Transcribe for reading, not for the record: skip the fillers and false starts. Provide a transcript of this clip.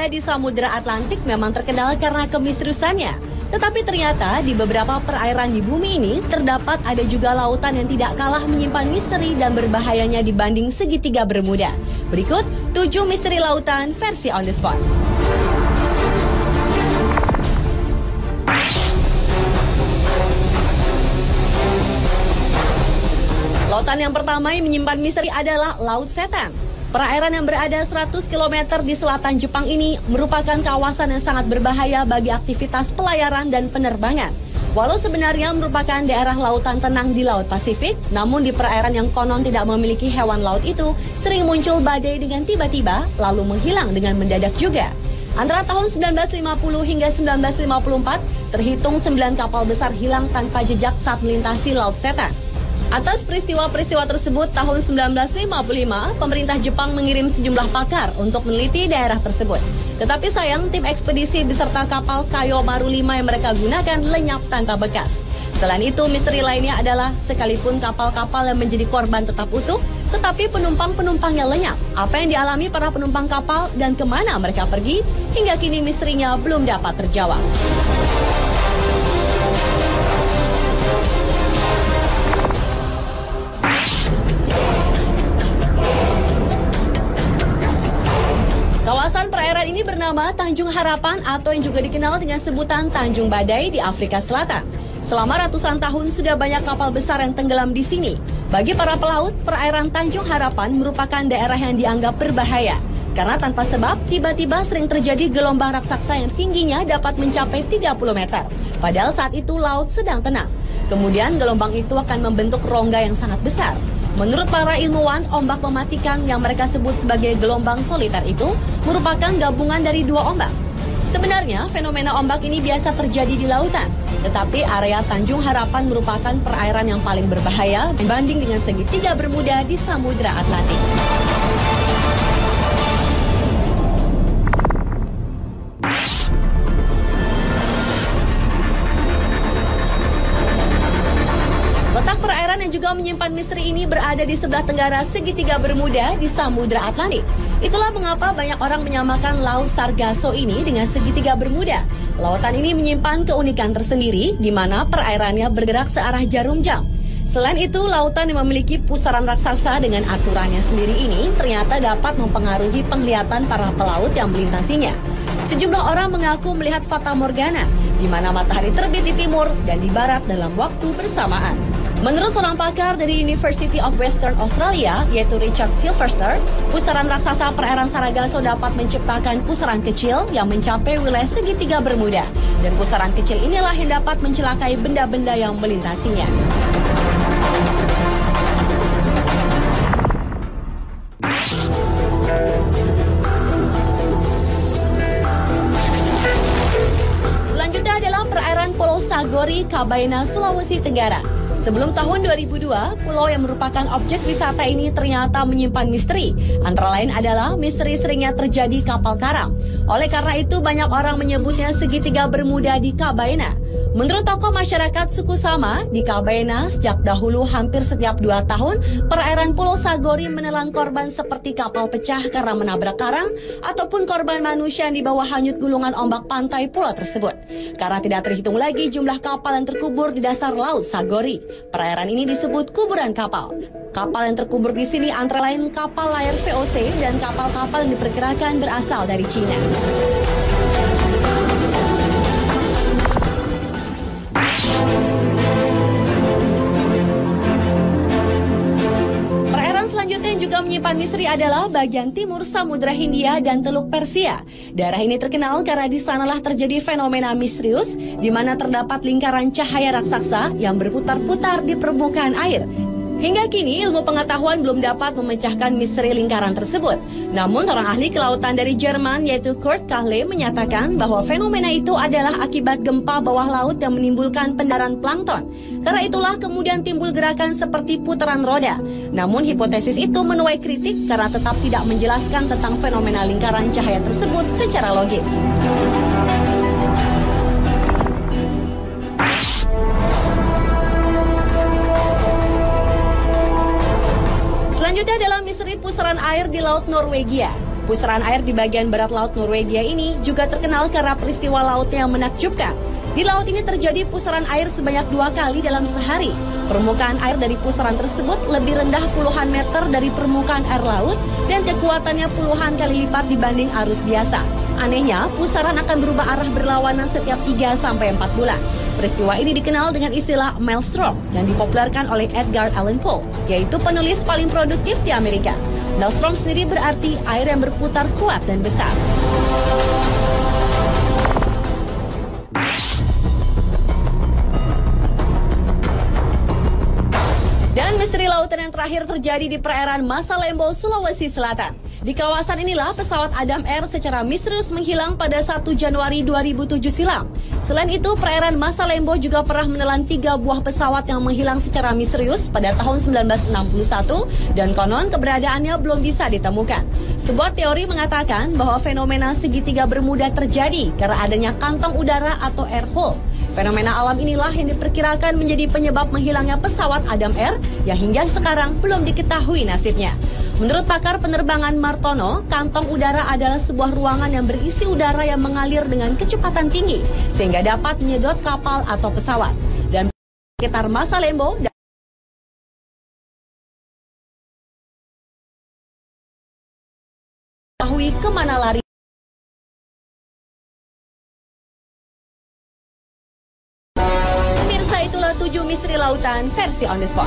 bermuda di Samudra Atlantik memang terkenal karena kemisteriusannya. Tetapi ternyata di beberapa perairan di bumi ini terdapat ada juga lautan yang tidak kalah menyimpan misteri dan berbahayanya dibanding segitiga Bermuda. Berikut 7 misteri lautan versi on the spot. Lautan yang pertama yang menyimpan misteri adalah Laut Setan. Perairan yang berada 100 km di selatan Jepang ini merupakan kawasan yang sangat berbahaya bagi aktivitas pelayaran dan penerbangan. Walau sebenarnya merupakan daerah lautan tenang di Laut Pasifik, namun di perairan yang konon tidak memiliki hewan laut itu sering muncul badai dengan tiba-tiba lalu menghilang dengan mendadak juga. Antara tahun 1950 hingga 1954, terhitung 9 kapal besar hilang tanpa jejak saat melintasi Laut Setan. Atas peristiwa-peristiwa tersebut, tahun 1955, pemerintah Jepang mengirim sejumlah pakar untuk meneliti daerah tersebut. Tetapi sayang, tim ekspedisi beserta kapal Kayo Maru 5 yang mereka gunakan lenyap tanpa bekas. Selain itu, misteri lainnya adalah sekalipun kapal-kapal yang menjadi korban tetap utuh, tetapi penumpang-penumpangnya lenyap. Apa yang dialami para penumpang kapal dan kemana mereka pergi, hingga kini misterinya belum dapat terjawab. Kawasan perairan ini bernama Tanjung Harapan atau yang juga dikenal dengan sebutan Tanjung Badai di Afrika Selatan. Selama ratusan tahun sudah banyak kapal besar yang tenggelam di sini. Bagi para pelaut, perairan Tanjung Harapan merupakan daerah yang dianggap berbahaya. Karena tanpa sebab, tiba-tiba sering terjadi gelombang raksasa yang tingginya dapat mencapai 30 meter. Padahal saat itu laut sedang tenang. Kemudian gelombang itu akan membentuk rongga yang sangat besar. Menurut para ilmuwan, ombak mematikan yang mereka sebut sebagai gelombang soliter itu merupakan gabungan dari 2 ombak. Sebenarnya, fenomena ombak ini biasa terjadi di lautan. Tetapi area Tanjung Harapan merupakan perairan yang paling berbahaya dibanding dengan segitiga Bermuda di Samudra Atlantik. Letak perairan yang juga menyimpan misteri ini berada di sebelah tenggara segitiga Bermuda di Samudra Atlantik. Itulah mengapa banyak orang menyamakan Laut Sargasso ini dengan segitiga Bermuda. Lautan ini menyimpan keunikan tersendiri di mana perairannya bergerak searah jarum jam. Selain itu, lautan yang memiliki pusaran raksasa dengan aturannya sendiri ini ternyata dapat mempengaruhi penglihatan para pelaut yang melintasinya. Sejumlah orang mengaku melihat fata morgana, di mana matahari terbit di timur dan di barat dalam waktu bersamaan. Menurut seorang pakar dari University of Western Australia, yaitu Richard Silverster, pusaran raksasa perairan Sargasso dapat menciptakan pusaran kecil yang mencapai wilayah segitiga Bermuda. Dan pusaran kecil inilah yang dapat mencelakai benda-benda yang melintasinya. Selanjutnya adalah perairan Pulau Sagori, Kabaena, Sulawesi Tenggara. Sebelum tahun 2002, pulau yang merupakan objek wisata ini ternyata menyimpan misteri. Antara lain adalah misteri seringnya terjadi kapal karam. Oleh karena itu, banyak orang menyebutnya segitiga Bermuda di Kabaena. Menurut tokoh masyarakat suku Sama, di Kabaena sejak dahulu hampir setiap 2 tahun, perairan Pulau Sagori menelan korban seperti kapal pecah karena menabrak karang, ataupun korban manusia yang dibawa hanyut gulungan ombak pantai pulau tersebut. Karena tidak terhitung lagi jumlah kapal yang terkubur di dasar Laut Sagori. Perairan ini disebut kuburan kapal. Kapal yang terkubur di sini antara lain kapal layar VOC dan kapal-kapal yang diperkirakan berasal dari Cina. Perairan selanjutnya yang juga menyimpan misteri adalah bagian timur Samudra Hindia dan Teluk Persia. Daerah ini terkenal karena di sanalah terjadi fenomena misterius di mana terdapat lingkaran cahaya raksasa yang berputar-putar di permukaan air. Hingga kini ilmu pengetahuan belum dapat memecahkan misteri lingkaran tersebut. Namun seorang ahli kelautan dari Jerman yaitu Kurt Kahle menyatakan bahwa fenomena itu adalah akibat gempa bawah laut yang menimbulkan pendaran plankton. Karena itulah kemudian timbul gerakan seperti putaran roda. Namun hipotesis itu menuai kritik karena tetap tidak menjelaskan tentang fenomena lingkaran cahaya tersebut secara logis. Selanjutnya adalah misteri pusaran air di Laut Norwegia. Pusaran air di bagian barat laut Norwegia ini juga terkenal karena peristiwa lautnya yang menakjubkan. Di laut ini terjadi pusaran air sebanyak 2 kali dalam sehari. Permukaan air dari pusaran tersebut lebih rendah puluhan meter dari permukaan air laut dan kekuatannya puluhan kali lipat dibanding arus biasa. Anehnya, pusaran akan berubah arah berlawanan setiap 3-4 bulan. Peristiwa ini dikenal dengan istilah maelstrom yang dipopulerkan oleh Edgar Allan Poe, yaitu penulis paling produktif di Amerika. Maelstrom sendiri berarti air yang berputar kuat dan besar. Dan misteri lautan yang terakhir terjadi di perairan Masalembo, Sulawesi Selatan. Di kawasan inilah pesawat Adam Air secara misterius menghilang pada 1 Januari 2007 silam. Selain itu, perairan Masalembo juga pernah menelan 3 buah pesawat yang menghilang secara misterius pada tahun 1961 dan konon keberadaannya belum bisa ditemukan. Sebuah teori mengatakan bahwa fenomena segitiga Bermuda terjadi karena adanya kantong udara atau air hole. Fenomena alam inilah yang diperkirakan menjadi penyebab menghilangnya pesawat Adam Air yang hingga sekarang belum diketahui nasibnya. Menurut pakar penerbangan Martono, kantong udara adalah sebuah ruangan yang berisi udara yang mengalir dengan kecepatan tinggi sehingga dapat menyedot kapal atau pesawat. Dan sekitar Masalembo diketahui kemana lari. Pemirsa, itulah 7 misteri lautan versi On The Spot.